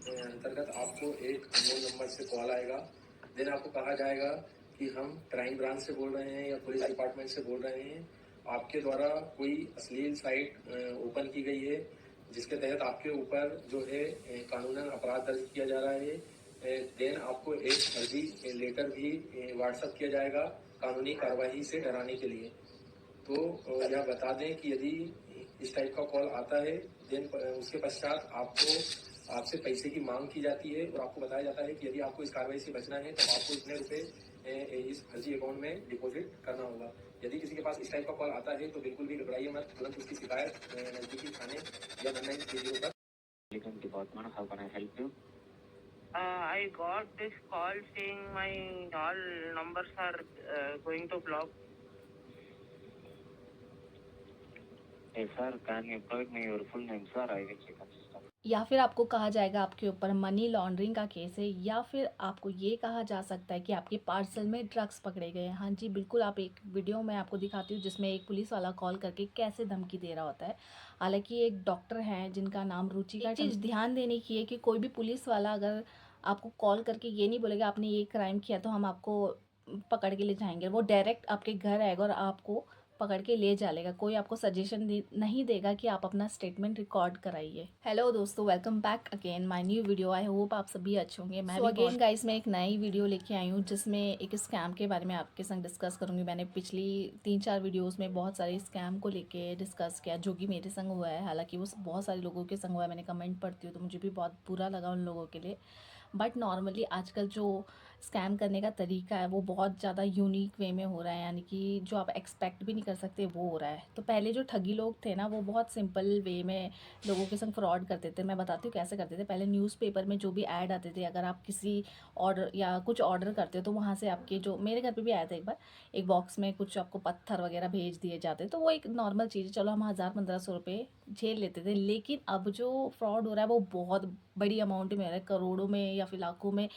अंतर्गत आपको एक अननोन नंबर से कॉल आएगा। देन आपको कहा जाएगा कि हम क्राइम ब्रांच से बोल रहे हैं या पुलिस डिपार्टमेंट से बोल रहे हैं, आपके द्वारा कोई अश्लील साइट ओपन की गई है, जिसके तहत आपके ऊपर जो है कानूनन अपराध दर्ज किया जा रहा है। देन आपको एक फर्जी लेटर भी व्हाट्सएप किया जाएगा कानूनी कार्रवाई से डराने के लिए। तो यह बता दें कि यदि इस टाइप का कॉल आता है, देन उसके पश्चात आपसे पैसे की मांग की जाती है और आपको बताया जाता है कि यदि आपको इस कार्रवाई से बचना है तो आपको इतने रुपए इस फर्जी अकाउंट में डिपॉजिट करना होगा। यदि किसी के पास इस टाइप का कॉल आता है तो बिल्कुल भी घबराइए मत, तुरंत उसकी शिकायत नजदीकी थाने या 1930 पर। Department, how can I help you? I got this call saying my all numbers are going to block. Hey sir, can you provide me your full name, sir? I will check on system. या फिर आपको कहा जाएगा आपके ऊपर money laundering का case है, या फिर आपको ये कहा जा सकता है कि आपके पार्सल में ड्रग्स पकड़े गए हैं। हाँ जी बिल्कुल, आप एक वीडियो मैं आपको दिखाती हूँ जिसमें एक पुलिस वाला कॉल करके कैसे धमकी दे रहा होता है। हालांकि एक डॉक्टर हैं जिनका नाम रुचिका। एक चीज़ ध्यान देने की है कि कोई भी पुलिस वाला अगर आपको कॉल करके ये नहीं बोलेगा आपने ये क्राइम किया तो हम आपको पकड़ के ले जाएंगे, वो डायरेक्ट आपके घर आएगा और आपको पकड़ के ले जाएगा। कोई आपको सजेशन नहीं देगा कि आप अपना स्टेटमेंट रिकॉर्ड कराइए। हेलो दोस्तों, welcome back again my new video. I hope आप सभी अच्छे होंगे। मैं अगेन गाइस मैं एक नई वीडियो लेके आई हूँ जिसमें एक स्कैम के बारे में आपके संग डिस्कस करूँगी। मैंने पिछली 3-4 वीडियोज़ में बहुत सारे स्कैम को लेके डिस्कस किया जो कि मेरे संग हुआ है। हालांकि वो बहुत सारे लोगों के संग हुआ है, मैंने कमेंट पढ़ती हूँ तो मुझे भी बहुत बुरा लगा उन लोगों के लिए। बट नॉर्मली आजकल जो स्कैम करने का तरीका है वो बहुत ज़्यादा यूनिक वे में हो रहा है, यानी कि जो आप एक्सपेक्ट भी नहीं कर सकते वो हो रहा है। तो पहले जो ठगी लोग थे ना वो बहुत सिंपल वे में लोगों के संग फ्रॉड करते थे। मैं बताती हूँ कैसे करते थे। पहले न्यूज़पेपर में जो भी ऐड आते थे, अगर आप किसी ऑर्डर या कुछ ऑर्डर करते हो तो वहाँ से आपके, जो मेरे घर पर भी आया था एक बार, एक बॉक्स में कुछ आपको पत्थर वगैरह भेज दिए जाते। तो वो एक नॉर्मल चीज़ है, चलो हम 1000-1500 रुपये झेल लेते थे। लेकिन अब जो फ्रॉड हो रहा है वो बहुत बड़ी अमाउंट में हो रहा है, करोड़ों में या फिर लाखों में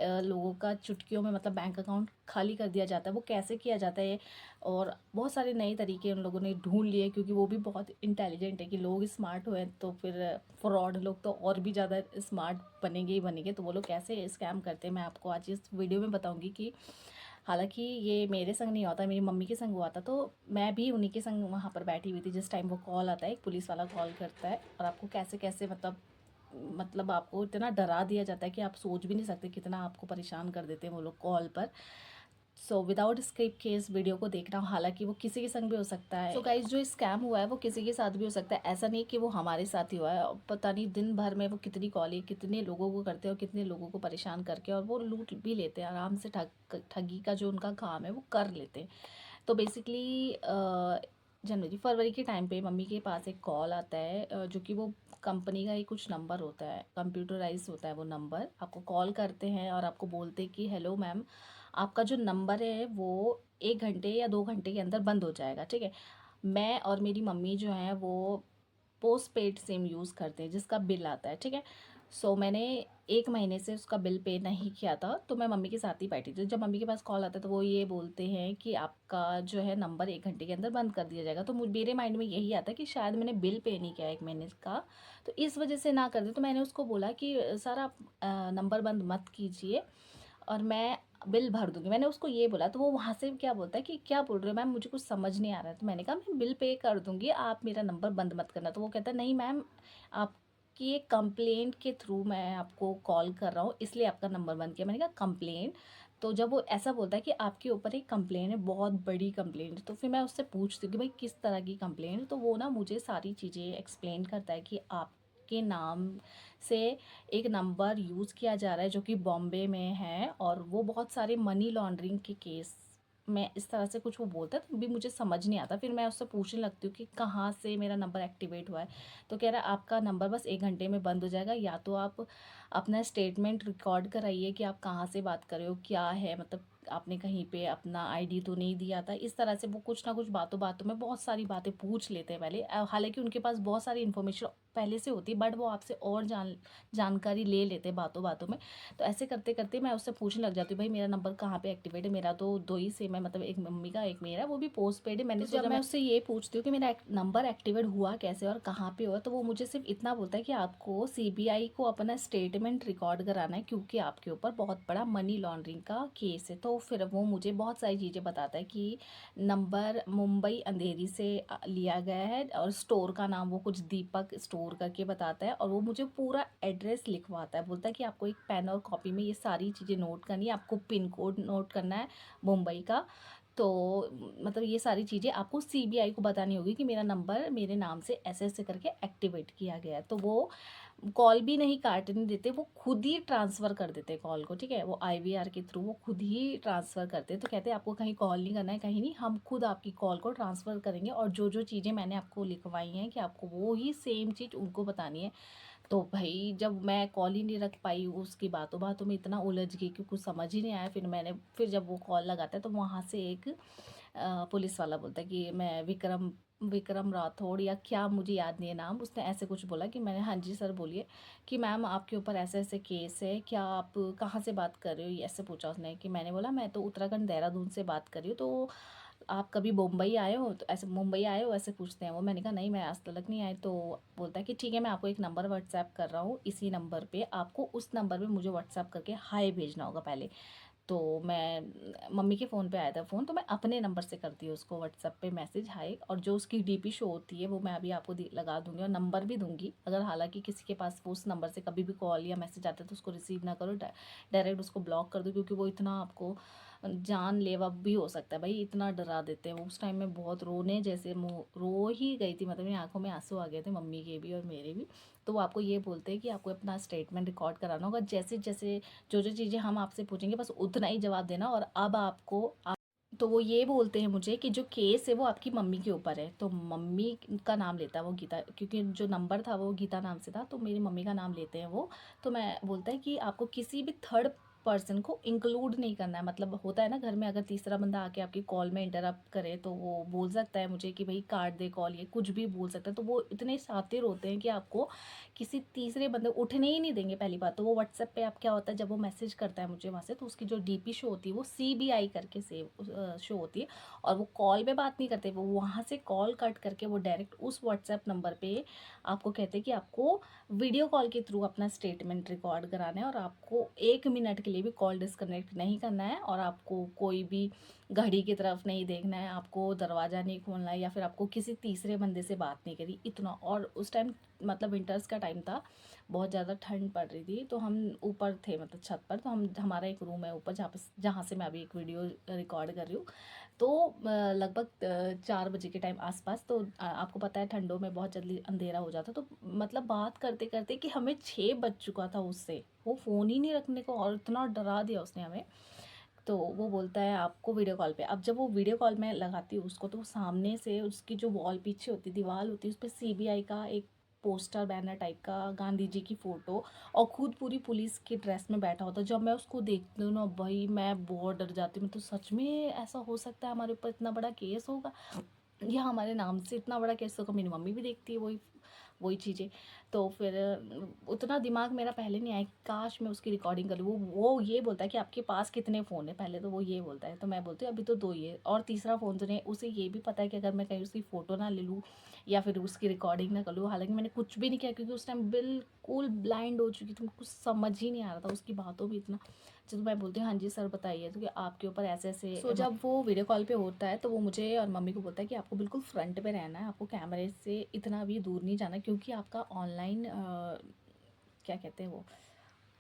लोगों का चुटकियों में मतलब बैंक अकाउंट खाली कर दिया जाता है। वो कैसे किया जाता है और बहुत सारे नए तरीके उन लोगों ने ढूंढ लिए, क्योंकि वो भी बहुत इंटेलिजेंट है कि लोग स्मार्ट हुए तो फिर फ्रॉड लोग तो और भी ज़्यादा स्मार्ट बनेंगे ही बनेंगे। तो वो लोग कैसे स्कैम करते हैं मैं आपको आज इस वीडियो में बताऊँगी। कि हालांकि ये मेरे संग नहीं होता, मेरी मम्मी के संग हुआ था, तो मैं भी उन्हीं के संग वहाँ पर बैठी हुई थी जिस टाइम वो कॉल आता है, एक पुलिस वाला कॉल करता है और आपको कैसे कैसे मतलब आपको इतना डरा दिया जाता है कि आप सोच भी नहीं सकते कितना आपको परेशान कर देते हैं वो लोग कॉल पर। सो विदाउट स्किप के इस वीडियो को देखना, हालांकि वो किसी के संग भी हो सकता है। सो गाइस जो स्कैम हुआ है वो किसी के साथ भी हो सकता है, ऐसा नहीं कि वो हमारे साथ ही हुआ है। पता नहीं दिन भर में वो कितनी कॉलें कितने लोगों को करते हैं और कितने लोगों को परेशान करके और वो लूट भी लेते हैं आराम से। ठगी का जो उनका काम है वो कर लेते हैं। तो बेसिकली जनवरी फरवरी के टाइम पे मम्मी के पास एक कॉल आता है, जो कि वो कंपनी का ही कुछ नंबर होता है, कंप्यूटराइज होता है वो नंबर। आपको कॉल करते हैं और आपको बोलते हैं कि हेलो मैम, आपका जो नंबर है वो 1 घंटे या 2 घंटे के अंदर बंद हो जाएगा। ठीक है। मैं और मेरी मम्मी जो है वो पोस्ट पेड सिम यूज़ करते हैं जिसका बिल आता है। ठीक है। सो मैंने 1 महीने से उसका बिल पे नहीं किया था, तो मैं मम्मी के साथ ही बैठी थी। जब मम्मी के पास कॉल आता है तो वो ये बोलते हैं कि आपका जो है नंबर 1 घंटे के अंदर बंद कर दिया जाएगा। तो मेरे माइंड में यही आता है कि शायद मैंने बिल पे नहीं किया 1 महीने का, तो इस वजह से ना कर दे। तो मैंने उसको बोला कि सर आप नंबर बंद मत कीजिए और मैं बिल भर दूँगी, मैंने उसको ये बोला। तो वो वहाँ से क्या बोलता है कि क्या बोल रहे हो मैम, मुझे कुछ समझ नहीं आ रहा है। तो मैंने कहा मैं बिल पे कर दूँगी, आप मेरा नंबर बंद मत करना। तो वो कहता है नहीं मैम, आपकी एक कंप्लेंट के थ्रू मैं आपको कॉल कर रहा हूँ इसलिए आपका नंबर बंद किया। मैंने कहा कंप्लेंट? तो जब वो ऐसा बोलता है कि आपके ऊपर एक कंप्लेंट है, बहुत बड़ी कंप्लेंट है, तो फिर मैं उससे पूछती हूँ कि भाई किस तरह की कंप्लेंट है। तो वो ना मुझे सारी चीज़ें एक्सप्लेन करता है कि आपके नाम से एक नंबर यूज़ किया जा रहा है जो कि बॉम्बे में है और वो बहुत सारे मनी लॉन्ड्रिंग के केस में इस तरह से कुछ वो बोलता है। तो भी मुझे समझ नहीं आता, फिर मैं उससे पूछने लगती हूँ कि कहाँ से मेरा नंबर एक्टिवेट हुआ है। तो कह रहा है आपका नंबर बस 1 घंटे में बंद हो जाएगा, या तो आप अपना स्टेटमेंट रिकॉर्ड कराइए कि आप कहाँ से बात कर रहे हो, क्या है मतलब आपने कहीं पे अपना आईडी तो नहीं दिया था। इस तरह से वो कुछ ना कुछ बातों-बातों में बहुत सारी बातें पूछ लेते हैं पहले। हालाँकि उनके पास बहुत सारी इन्फॉर्मेशन पहले से होती है, बट वो आपसे और जानकारी ले लेते हैं बातों-बातों में। तो ऐसे करते-करते मैं उससे पूछने लग जाती हूँ, भाई मेरा नंबर कहाँ पे एक्टिवेट है? मेरा तो 2 ही सिम है, मतलब एक मम्मी का, एक मेरा, वो भी पोस्टपेड है। मैंने तो जब मैं उससे ये पूछती हूँ कि मेरा नंबर एक्टिवेट हुआ कैसे और कहाँ पे हुआ, तो वो मुझे सिर्फ इतना बोलता है कि आपको सीबीआई को अपना स्टेटमेंट रिकॉर्ड कराना है, क्योंकि आपके ऊपर बहुत बड़ा मनी लॉन्ड्रिंग का केस है। तो फिर वो मुझे बहुत सारी चीज़ें बताता है कि नंबर मुंबई अंधेरी से लिया गया है, और स्टोर का नाम वो कुछ दीपक स्टोर करके बताता है, और वो मुझे पूरा एड्रेस लिखवाता है। बोलता है कि आपको एक पेन और कॉपी में ये सारी चीज़ें नोट करनी है, आपको पिन कोड नोट करना है मुंबई का। तो मतलब ये सारी चीज़ें आपको सीबीआई को बतानी होगी कि मेरा नंबर मेरे नाम से ऐसे-ऐसे करके एक्टिवेट किया गया है। तो वो कॉल भी नहीं काटने देते, वो खुद ही ट्रांसफ़र कर देते हैं कॉल को, ठीक है? वो आईवीआर के थ्रू वो खुद ही ट्रांसफ़र करते हैं। तो कहते हैं आपको कहीं कॉल नहीं करना है, कहीं नहीं, हम खुद आपकी कॉल को ट्रांसफ़र करेंगे, और जो-जो चीज़ें मैंने आपको लिखवाई हैं कि आपको वो ही सेम चीज़ उनको बतानी है। तो भई जब मैं कॉल ही नहीं रख पाई, उसकी बातों-बातों में इतना उलझ गई कि कुछ समझ ही नहीं आया। फिर जब वो कॉल लगाता है तो वहाँ से एक पुलिस वाला बोलता है कि मैं विक्रम विक्रम राठौड़ या क्या, मुझे याद नहीं है नाम, उसने ऐसे कुछ बोला कि मैंने, हाँ जी सर बोलिए, कि मैम आपके ऊपर ऐसे-ऐसे केस है, क्या आप कहाँ से बात कर रहे हो? ये ऐसे पूछा उसने। कि मैंने बोला मैं तो उत्तराखंड देहरादून से बात कर रही हूँ, तो आप कभी मुंबई आए हो? तो ऐसे मुंबई आए हो ऐसे पूछते हैं वो। मैंने कहा नहीं, मैं आज तक नहीं आई। तो बोलता है कि ठीक है, मैं आपको एक नंबर व्हाट्सएप कर रहा हूँ, इसी नंबर पे आपको, उस नंबर पे मुझे व्हाट्सएप करके हाय भेजना होगा पहले। तो मैं, मम्मी के फ़ोन पे आया था फ़ोन, तो मैं अपने नंबर से करती हूँ उसको व्हाट्सएप पे मैसेज हाय, और जो उसकी डीपी शो होती है वो मैं अभी आपको लगा दूंगी, और नंबर भी दूंगी। अगर हालांकि किसी के पास वो उस नंबर से कभी भी कॉल या मैसेज आता है तो उसको रिसीव ना करो, डायरेक्ट उसको ब्लॉक कर दो, क्योंकि वो इतना आपको जानलेवा भी हो सकता है भाई, इतना डरा देते हैं वो। उस टाइम में बहुत रोने जैसे, मुँह रो ही गई थी, मतलब मेरी आंखों में आंसू आ गए थे, मम्मी के भी और मेरे भी। तो वो आपको ये बोलते हैं कि आपको अपना स्टेटमेंट रिकॉर्ड कराना होगा, जैसे जैसे जो चीज़ें हम आपसे पूछेंगे बस उतना ही जवाब देना। और अब तो वो ये बोलते हैं मुझे कि जो केस है वो आपकी मम्मी के ऊपर है। तो मम्मी का नाम लेता है वो गीता, क्योंकि जो नंबर था वो गीता नाम से था, तो मेरी मम्मी का नाम लेते हैं वो। तो मैं बोलता है कि आपको किसी भी थर्ड पर्सन को इंक्लूड नहीं करना है। मतलब होता है ना घर में, अगर तीसरा बंदा आके आपकी कॉल में इंटरप्ट करे तो वो बोल सकता है मुझे कि भाई काट दे कॉल, ये कुछ भी बोल सकता है। तो वो इतने शातिर होते हैं कि आपको किसी तीसरे बंदे उठने ही नहीं देंगे। पहली बात तो वो व्हाट्सएप पे आप क्या होता है, जब वो मैसेज करता है मुझे वहाँ से, तो उसकी जो डीपी शो होती है वो सीबीआई करके सेव शो होती है, और वो कॉल पे बात नहीं करते, वो वहाँ से कॉल कट करके वो डायरेक्ट उस व्हाट्सएप नंबर पे आपको कहते हैं कि आपको वीडियो कॉल के थ्रू अपना स्टेटमेंट रिकॉर्ड कराना है, और आपको 1 मिनट के लिए भी कॉल डिस्कनेक्ट नहीं करना है, और आपको कोई भी घड़ी की तरफ नहीं देखना है, आपको दरवाज़ा नहीं खोलना है, या फिर आपको किसी तीसरे बंदे से बात नहीं करी, इतना। और उस टाइम मतलब विंटर्स का टाइम था, बहुत ज़्यादा ठंड पड़ रही थी, तो हम ऊपर थे, मतलब छत पर। तो हम, हमारा एक रूम है ऊपर, जहाँ से मैं अभी एक वीडियो रिकॉर्ड कर रही हूँ। तो लगभग 4 बजे के टाइम आसपास, तो आपको पता है ठंडों में बहुत जल्दी अंधेरा हो जाता, तो मतलब बात करते करते कि हमें 6 बज चुका था उससे, वो फ़ोन ही नहीं रखने को, और इतना डरा दिया उसने हमें। तो वो बोलता है आपको वीडियो कॉल पे, अब जब वो वीडियो कॉल में लगाती हूँ उसको, तो वो सामने से उसकी जो वॉल पीछे होती दीवार होती है, उस पर सीबीआई का एक पोस्टर बैनर टाइप का, गांधी जी की फ़ोटो, और खुद पूरी पुलिस की ड्रेस में बैठा होता है। जब मैं उसको देखती हूँ ना भाई, मैं बहुत डर जाती हूँ। तो सच में ऐसा हो सकता है, हमारे ऊपर इतना बड़ा केस होगा, या हमारे नाम से इतना बड़ा केस होगा। मेरी मम्मी भी देखती है वही वही चीज़ें। तो फिर उतना दिमाग मेरा पहले नहीं आया कि काश मैं उसकी रिकॉर्डिंग कर लूँ। वो ये बोलता है कि आपके पास कितने फ़ोन है, पहले तो वो ये बोलता है। तो मैं बोलती हूँ अभी तो 2 ही है, और तीसरा फ़ोन तो नहीं है। उसे ये भी पता है कि अगर मैं कहीं उसकी फ़ोटो ना ले लूँ या फिर उसकी रिकॉर्डिंग ना कर लूँ, हालांकि मैंने कुछ भी नहीं किया, क्योंकि उस टाइम बिल्कुल ब्लाइंड हो चुकी थी, कुछ समझ ही नहीं आ रहा था उसकी बातों में इतना। जब मैं बोलती हूँ हाँ जी सर बताइए, तो कि आपके ऊपर ऐसे ऐसे। सो जब वो वीडियो कॉल पे होता है तो वो मुझे और मम्मी को बोलता है कि आपको बिल्कुल फ्रंट पे रहना है, आपको कैमरे से इतना भी दूर नहीं जाना, क्योंकि आपका ऑनलाइन क्या कहते हैं वो,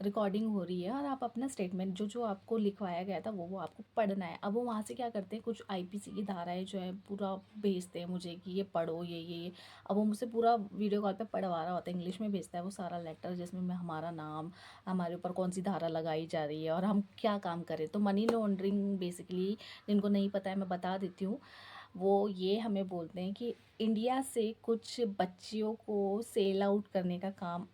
रिकॉर्डिंग हो रही है, और आप अपना स्टेटमेंट जो जो आपको लिखवाया गया था वो आपको पढ़ना है। अब वो वहाँ से क्या करते हैं, कुछ आईपीसी की धाराएं जो है पूरा भेजते हैं मुझे कि ये पढ़ो, ये। अब वो मुझसे पूरा वीडियो कॉल पे पढ़वा रहा होता है, इंग्लिश में भेजता है वो सारा लेटर, जिसमें मैं हमारा नाम, हमारे ऊपर कौन सी धारा लगाई जा रही है, और हम क्या काम करें। तो मनी लॉन्ड्रिंग बेसिकली, जिनको नहीं पता है मैं बता देती हूँ, वो ये हमें बोलते हैं कि इंडिया से कुछ बच्चियों को सेल आउट करने का काम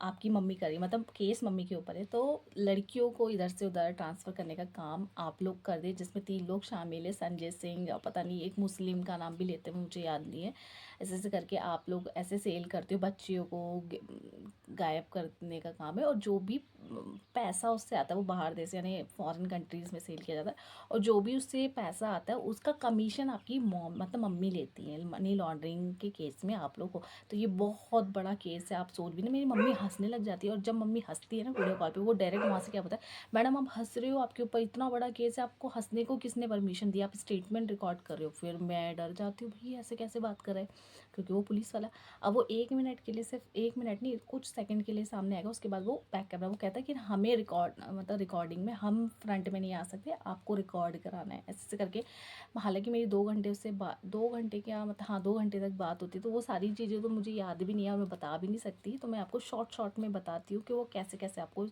आपकी मम्मी कर रही है, मतलब केस मम्मी के ऊपर है, तो लड़कियों को इधर से उधर ट्रांसफ़र करने का काम आप लोग कर दें, जिसमें 3 लोग शामिल हैं, संजय सिंह और पता नहीं एक मुस्लिम का नाम भी लेते हैं, मुझे याद नहीं है। ऐसे-ऐसे करके आप लोग ऐसे सेल करते हो, बच्चियों को गायब करने का काम है, और जो भी पैसा उससे आता है वो बाहर देश यानी फ़ॉरेन कंट्रीज़ में सेल किया जाता है, और जो भी उससे पैसा आता है उसका कमीशन आपकी मॉम मतलब मम्मी लेती हैं, मनी लॉन्ड्रिंग के केस में आप लोग को। तो ये बहुत बड़ा केस है, आप सोच भी नहीं, मेरी मम्मी हँसने लग जाती है, और जब मम्मी हँसती है ना वीडियो कॉल पे, वो डायरेक्ट वहाँ से क्या बोलता है, मैडम आप हँस रहे हो, आपके ऊपर इतना बड़ा केस है, आपको हँसने को किसने परमिशन दी, आप स्टेटमेंट रिकॉर्ड कर रहे हो। फिर मैं डर जाती हूँ, भई ऐसे कैसे बात कर रहा है, क्योंकि वो पुलिस वाला। अब वो 1 मिनट के लिए, सिर्फ 1 मिनट नहीं, कुछ सेकंड के लिए सामने आएगा, उसके बाद वो बैक कैमरा वो कहता है कि हमें रिकॉर्ड मतलब रिकॉर्डिंग में हम फ्रंट में नहीं आ सकते, आपको रिकॉर्ड कराना है, ऐसे करके। हालाँकि मेरी 2 घंटे उससे 2 घंटे क्या मतलब हाँ 2 घंटे तक बात होती है, तो वो सारी चीज़ें तो मुझे याद भी नहीं है और मैं बता भी नहीं सकती। तो मैं आपको शॉर्ट में बताती हूँ कि वो कैसे-कैसे आपको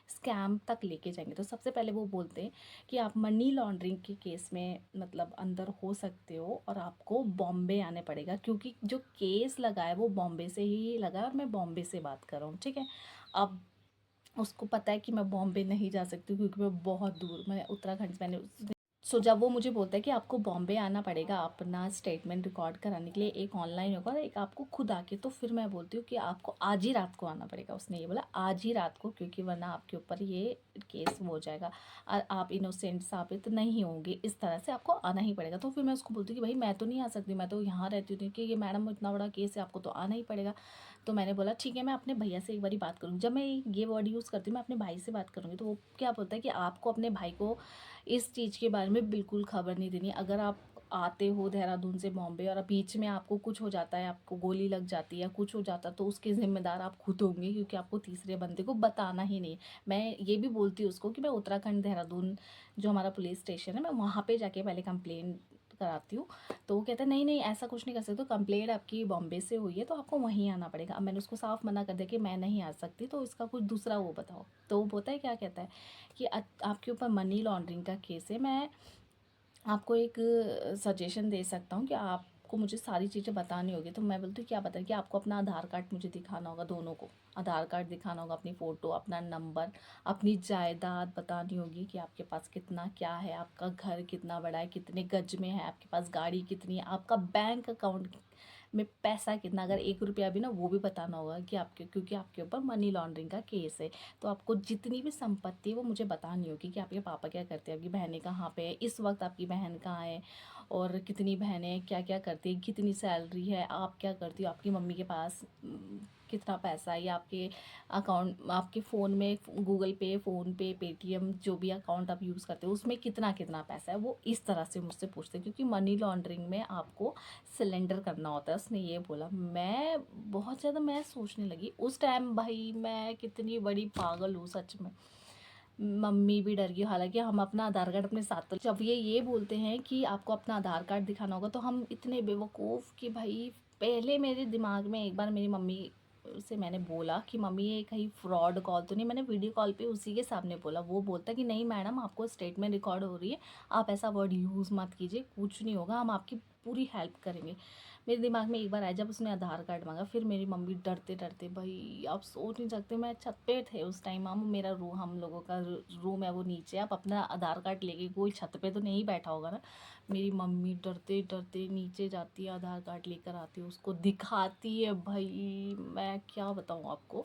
स्कैम तक लेके जाएँगे। तो सबसे पहले वो बोलते हैं कि आप मनी लॉन्ड्रिंग के केस में मतलब अंदर हो सकते हो, और आपको बॉम्बे आने पड़ेगा, क्योंकि जो केस लगा है वो बॉम्बे से ही लगा है, और मैं बॉम्बे से बात कर रहा हूँ, ठीक है? अब उसको पता है कि मैं बॉम्बे नहीं जा सकती, क्योंकि मैं बहुत दूर, मैं उत्तराखंड से मैंने सो जब वो मुझे बोलता है कि आपको बॉम्बे आना पड़ेगा अपना स्टेटमेंट रिकॉर्ड कराने के लिए, एक ऑनलाइन होगा और एक आपको खुद आके, तो फिर मैं बोलती हूँ कि आपको आज ही रात को आना पड़ेगा। उसने ये बोला आज ही रात को, क्योंकि वरना आपके ऊपर ये केस हो जाएगा और आप इनोसेंट साबित नहीं होंगे, इस तरह से आपको आना ही पड़ेगा। तो फिर मैं उसको बोलती हूँ कि भाई मैं तो नहीं आ सकती, मैं तो यहाँ रहती हूँ, कि ये मैडम इतना बड़ा केस है, आपको तो आना ही पड़ेगा। तो मैंने बोला ठीक है, मैं अपने भैया से एक बारी बात करूँगी। जब मैं ये वर्ड यूज़ करती हूँ मैं अपने भाई से बात करूँगी, तो वो क्या बोलता है कि आपको अपने भाई को इस चीज़ के बारे में बिल्कुल खबर नहीं देनी। अगर आप आते हो देहरादून से बॉम्बे और बीच में आपको कुछ हो जाता है, आपको गोली लग जाती है या कुछ हो जाता है, तो उसके ज़िम्मेदार आप खुद होंगे, क्योंकि आपको तीसरे बंदे को बताना ही नहीं है। मैं ये भी बोलती हूँ उसको कि मैं उत्तराखंड देहरादून जो हमारा पुलिस स्टेशन है, मैं वहाँ पे जाके पहले कंप्लेन कराती हूँ। तो वो कहता है नहीं नहीं ऐसा कुछ नहीं कर सकते, तो कंप्लेंट आपकी बॉम्बे से हुई है तो आपको वहीं आना पड़ेगा। अब मैंने उसको साफ मना कर दिया कि मैं नहीं आ सकती, तो इसका कुछ दूसरा वो बताओ। तो वो पता है क्या कहता है कि आपके ऊपर मनी लॉन्ड्रिंग का केस है, मैं आपको एक सजेशन दे सकता हूँ कि आपको मुझे सारी चीज़ें बतानी होगी। तो मैं बोलती हूँ क्या बताएं, कि आपको अपना आधार कार्ड मुझे दिखाना होगा, दोनों को आधार कार्ड दिखाना होगा, अपनी फ़ोटो, अपना नंबर, अपनी जायदाद बतानी होगी कि आपके पास कितना क्या है, आपका घर कितना बड़ा है, कितने गज में है, आपके पास गाड़ी कितनी है, आपका बैंक अकाउंट में पैसा कितना, अगर 1 रुपया भी ना, वो भी बताना होगा कि आपके, क्योंकि आपके ऊपर मनी लॉन्ड्रिंग का केस है। तो आपको जितनी भी संपत्ति है वो मुझे बतानी होगी कि आपके पापा क्या करते हैं, आपकी बहनें कहाँ पे है, इस वक्त आपकी बहन कहाँ है, और कितनी बहनें क्या क्या करती हैं, कितनी सैलरी है, आप क्या करती हो, आपकी मम्मी के पास कितना पैसा है, या आपके अकाउंट, आपके फ़ोन में गूगल पे, फ़ोनपे, पेटीएम, जो भी अकाउंट आप यूज़ करते हो उसमें कितना कितना पैसा है, वो इस तरह से मुझसे पूछते हैं, क्योंकि मनी लॉन्ड्रिंग में आपको सिलेंडर करना होता है। उसने ये बोला, मैं बहुत ज़्यादा मैं सोचने लगी उस टाइम, भाई मैं कितनी बड़ी पागल हूँ सच में। मम्मी भी डर गई, हालांकि हम अपना आधार कार्ड अपने साथ, तो जब ये बोलते हैं कि आपको अपना आधार कार्ड दिखाना होगा, तो हम इतने बेवकूफ़ कि भाई, पहले मेरे दिमाग में एक बार मेरी मम्मी से मैंने बोला कि मम्मी ये कहीं फ्रॉड कॉल तो नहीं, मैंने वीडियो कॉल पे उसी के सामने बोला। वो बोलता कि नहीं मैडम आपको स्टेटमेंट रिकॉर्ड हो रही है, आप ऐसा वर्ड यूज़ मत कीजिए, कुछ नहीं होगा, हम आपकी पूरी हेल्प करेंगे। मेरे दिमाग में एक बार आया जब उसने आधार कार्ड मांगा, फिर मेरी मम्मी डरते डरते, भाई आप सोच नहीं सकते, मैं छत पे थे उस टाइम, मेरा रूम, हम लोगों का रूम है वो नीचे, आप अपना आधार कार्ड लेके कोई छत पे तो नहीं बैठा होगा ना। मेरी मम्मी डरते डरते नीचे जाती है, आधार कार्ड लेकर आती है, उसको दिखाती है, भाई मैं क्या बताऊँ आपको,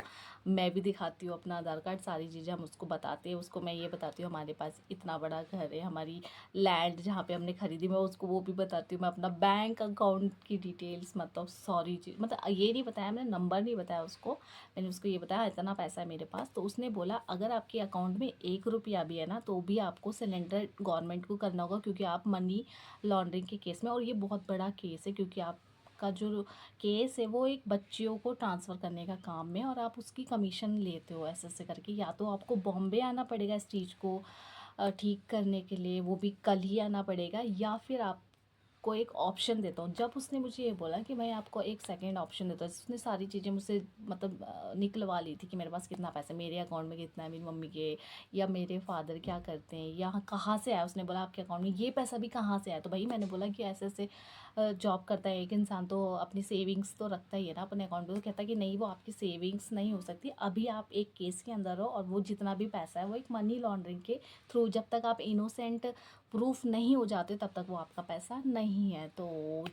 मैं भी दिखाती हूँ अपना आधार कार्ड, सारी चीज़ें हम उसको बताते हैं। उसको मैं ये बताती हूँ हमारे पास इतना बड़ा घर है, हमारी लैंड जहाँ पे हमने खरीदी, मैं उसको वो भी बताती हूँ, मैं अपना बैंक अकाउंट की डिटेल्स, मतलब सॉरी चीज़, मतलब ये नहीं बताया मैंने, नंबर नहीं बताया उसको, मैंने उसको ये बताया इतना पैसा है मेरे पास। तो उसने बोला अगर आपके अकाउंट में 1 रुपया भी है ना, तो भी आपको सिलेंडर गवर्नमेंट को करना होगा, क्योंकि आप मनी लॉन्ड्रिंग के केस में, और ये बहुत बड़ा केस है, क्योंकि आप का जो केस है वो एक बच्चियों को ट्रांसफ़र करने का काम में, और आप उसकी कमीशन लेते हो ऐसे ऐसे करके। या तो आपको बॉम्बे आना पड़ेगा इस चीज़ को ठीक करने के लिए, वो भी कल ही आना पड़ेगा, या फिर आपको एक ऑप्शन देता हूँ। जब उसने मुझे ये बोला कि मैं आपको एक सेकंड ऑप्शन देता हूँ, उसने सारी चीज़ें मुझसे मतलब निकलवा ली थी कि मेरे पास कितना पैसा है, मेरे अकाउंट में कितना है, मेरी मम्मी के या मेरे फादर क्या करते हैं, या कहाँ से आया। उसने बोला आपके अकाउंट में ये पैसा भी कहाँ से आया, तो भाई मैंने बोला कि ऐसे ऐसे जॉब करता है एक इंसान तो अपनी सेविंग्स तो रखता ही है ना अपने अकाउंट में। तो कहता है कि नहीं, वो आपकी सेविंग्स नहीं हो सकती, अभी आप एक केस के अंदर हो और वो जितना भी पैसा है वो एक मनी लॉन्ड्रिंग के थ्रू, जब तक आप इनोसेंट प्रूफ नहीं हो जाते तब तक वो आपका पैसा नहीं है। तो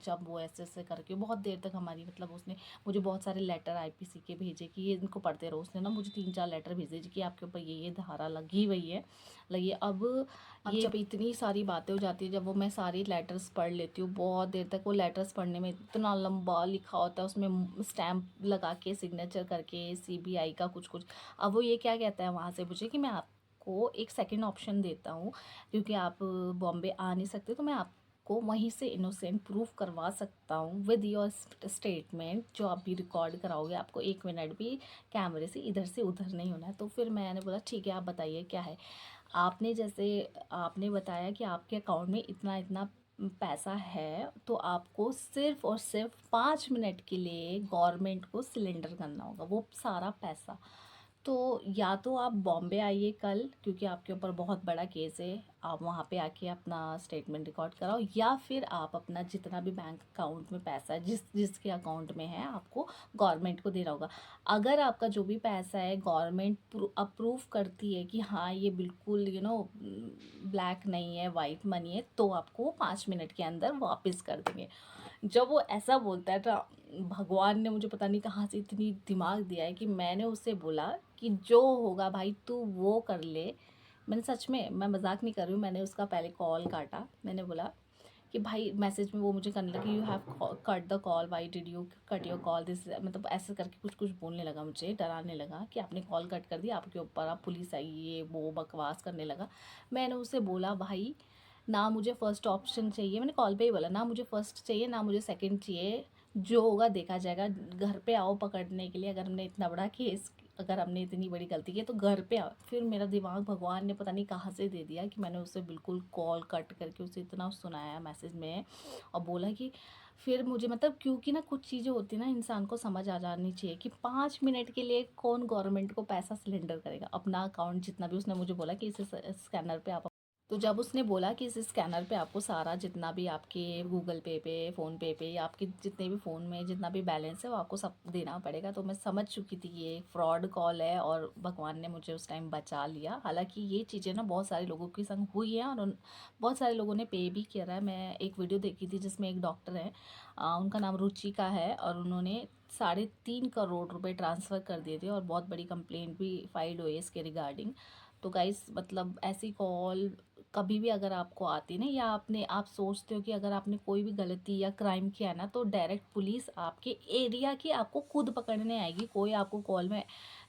जब वो ऐसे ऐसे करके बहुत देर तक हमारी मतलब उसने मुझे बहुत सारे लेटर आईपीसी के भेजे कि ये इनको पढ़ते रहो। उसने ना मुझे 3-4 लेटर भेजे कि आपके ऊपर ये धारा लगी हुई है, लगी है। अब ये जब इतनी सारी बातें हो जाती है, जब वो मैं सारी लेटर्स पढ़ लेती हूँ, बहुत देर तक वो लेटर्स पढ़ने में इतना लंबा लिखा होता है, उसमें स्टैम्प लगा के सिग्नेचर करके सीबीआई का कुछ कुछ। अब वो ये क्या कहता है वहाँ से मुझे कि मैं आपको एक सेकंड ऑप्शन देता हूँ, क्योंकि आप बॉम्बे आ नहीं सकते तो मैं आपको वहीं से इनोसेंट प्रूफ करवा सकता हूँ विद योर स्टेटमेंट, जो आप भी रिकॉर्ड कराओगे। आपको 1 मिनट भी कैमरे से इधर से उधर नहीं होना है। तो फिर मैंने बोला ठीक है, आप बताइए क्या है। आपने जैसे आपने बताया कि आपके अकाउंट में इतना इतना पैसा है, तो आपको सिर्फ और सिर्फ 5 मिनट के लिए गवर्नमेंट को सिलेंडर करना होगा वो सारा पैसा। तो या तो आप बॉम्बे आइए कल, क्योंकि आपके ऊपर बहुत बड़ा केस है, आप वहाँ पे आके अपना स्टेटमेंट रिकॉर्ड कराओ, या फिर आप अपना जितना भी बैंक अकाउंट में पैसा है, जिसके अकाउंट में है, आपको गवर्नमेंट को देना होगा। अगर आपका जो भी पैसा है गवर्नमेंट अप्रूव करती है कि हाँ ये बिल्कुल ब्लैक नहीं है, वाइट मनी है, तो आपको 5 मिनट के अंदर वापस कर देंगे। जब वो ऐसा बोलता है ना, भगवान ने मुझे पता नहीं कहाँ से इतनी दिमाग दिया है कि मैंने उससे बोला कि जो होगा भाई तू वो कर ले। मैंने सच में, मैं मजाक नहीं कर रही हूँ, मैंने उसका पहले कॉल काटा। मैंने बोला कि भाई, मैसेज में वो मुझे करने लगी you have cut the call, why did you cut your call this, मतलब ऐसे करके कुछ कुछ बोलने लगा, मुझे डराने लगा कि आपने कॉल कट कर दी, आपके ऊपर आप पुलिस आई, ये वो बकवास करने लगा। मैंने उसे बोला भाई, ना मुझे फर्स्ट ऑप्शन चाहिए, मैंने कॉल पे ही बोला, ना मुझे फर्स्ट चाहिए ना मुझे सेकंड चाहिए, जो होगा देखा जाएगा। घर पे आओ पकड़ने के लिए, अगर हमने इतना बड़ा केस, अगर हमने इतनी बड़ी गलती की तो घर पे आओ। फिर मेरा दिमाग भगवान ने पता नहीं कहाँ से दे दिया कि मैंने उसे बिल्कुल कॉल कट करके उसे इतना सुनाया मैसेज में, और बोला कि फिर मुझे मतलब, क्योंकि ना कुछ चीज़ें होती है ना, इंसान को समझ आ जानी चाहिए कि 5 मिनट के लिए कौन गवर्नमेंट को पैसा सिलेंडर करेगा। अपना अकाउंट जितना भी, उसने मुझे बोला कि इसे स्कैनर पे आप, तो जब उसने बोला कि इस स्कैनर पे आपको सारा जितना भी आपके गूगल पे फ़ोन पे या आपके जितने भी फ़ोन में जितना भी बैलेंस है वो आपको सब देना पड़ेगा, तो मैं समझ चुकी थी कि ये फ्रॉड कॉल है, और भगवान ने मुझे उस टाइम बचा लिया। हालांकि ये चीज़ें ना बहुत सारे लोगों के संग हुई हैं, और बहुत सारे लोगों ने पे भी किया है। मैं एक वीडियो देखी थी जिसमें एक डॉक्टर है, उनका नाम रुचिका है, और उन्होंने 3.5 करोड़ रुपए ट्रांसफ़र कर दिए थे, और बहुत बड़ी कंप्लेंट भी फाइल हुई है इसके रिगार्डिंग। तो गाइस, मतलब ऐसी कॉल कभी भी अगर आपको आती है ना, या आप सोचते हो कि अगर आपने कोई भी गलती या क्राइम किया है ना, तो डायरेक्ट पुलिस आपके एरिया की आपको खुद पकड़ने आएगी। कोई आपको कॉल में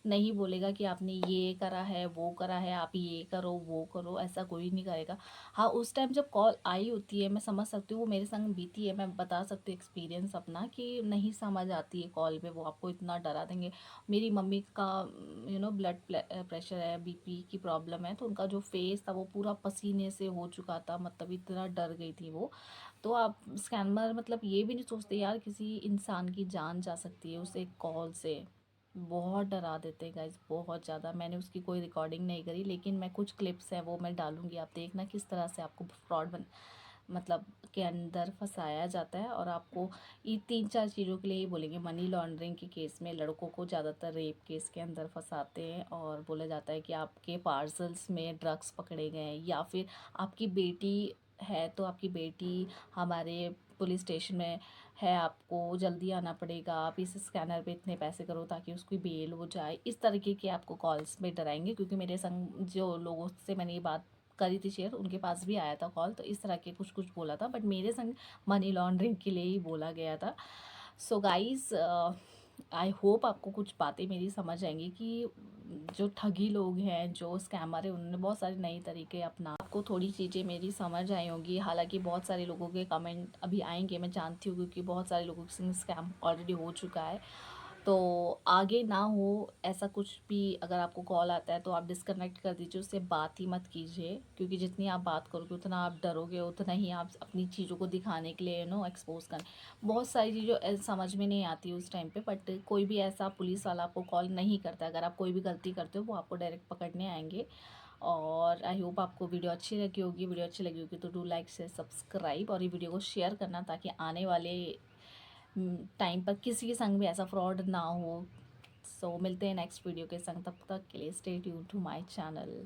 नहीं बोलेगा कि आपने ये करा है वो करा है, आप ये करो वो करो, ऐसा कोई नहीं करेगा। हाँ, उस टाइम जब कॉल आई होती है, मैं समझ सकती हूँ, वो मेरे संग बीती है, मैं बता सकती हूँ एक्सपीरियंस अपना, कि नहीं समझ आती है कॉल पे, वो आपको इतना डरा देंगे। मेरी मम्मी का ब्लड प्रेशर है, बीपी की प्रॉब्लम है, तो उनका जो फेस था वो पूरा पसीने से हो चुका था, मतलब इतना डर गई थी वो। तो आप स्कैमर मतलब ये भी नहीं सोचते यार, किसी इंसान की जान जा सकती है उसे कॉल से। बहुत डरा देते हैं गाइस, बहुत ज़्यादा। मैंने उसकी कोई रिकॉर्डिंग नहीं करी, लेकिन मैं कुछ क्लिप्स हैं वो मैं डालूंगी, आप देखना किस तरह से आपको फ्रॉड मतलब के अंदर फंसाया जाता है। और आपको ये 3-4 चीज़ों के लिए ही बोलेंगे। मनी लॉन्ड्रिंग के केस में लड़कों को ज़्यादातर रेप केस के अंदर फंसाते हैं, और बोला जाता है कि आपके पार्सल्स में ड्रग्स पकड़े गए हैं, या फिर आपकी बेटी है तो आपकी बेटी हमारे पुलिस स्टेशन में है, आपको जल्दी आना पड़ेगा, आप इस स्कैनर पे इतने पैसे करो ताकि उसकी बेल हो जाए। इस तरीके के आपको कॉल्स में डराएंगे, क्योंकि मेरे संग जो लोगों से मैंने ये बात करी थी शेयर, उनके पास भी आया था कॉल, तो इस तरह के कुछ कुछ बोला था, बट मेरे संग मनी लॉन्ड्रिंग के लिए ही बोला गया था। सो गाइस, आई होप आपको कुछ बातें मेरी समझ आएंगी कि जो ठगी लोग हैं, जो स्कैमर है, उन्होंने बहुत सारे नए तरीके अपना, आपको थोड़ी चीज़ें मेरी समझ आई होंगी। हालांकि बहुत सारे लोगों के कमेंट अभी आएंगे, मैं जानती हूँ, क्योंकि बहुत सारे लोगों के संग स्कैम ऑलरेडी हो चुका है। तो आगे ना हो ऐसा कुछ भी, अगर आपको कॉल आता है तो आप डिस्कनेक्ट कर दीजिए, उससे बात ही मत कीजिए, क्योंकि जितनी आप बात करोगे उतना आप डरोगे, उतना ही आप अपनी चीज़ों को दिखाने के लिए एक्सपोज कर। बहुत सारी चीज़ें समझ में नहीं आती उस टाइम पे, बट कोई भी ऐसा पुलिस वाला आपको कॉल नहीं करता। अगर आप कोई भी गलती करते हो वो आपको डायरेक्ट पकड़ने आएंगे, और आई होप आपको वीडियो अच्छी लगी होगी तो डू लाइक शेयर सब्सक्राइब और ये वीडियो को शेयर करना ताकि आने वाले टाइम पर किसी के संग भी ऐसा फ्रॉड ना हो। सो मिलते हैं नेक्स्ट वीडियो के संग, तब तक के लिए stay tuned to my channel.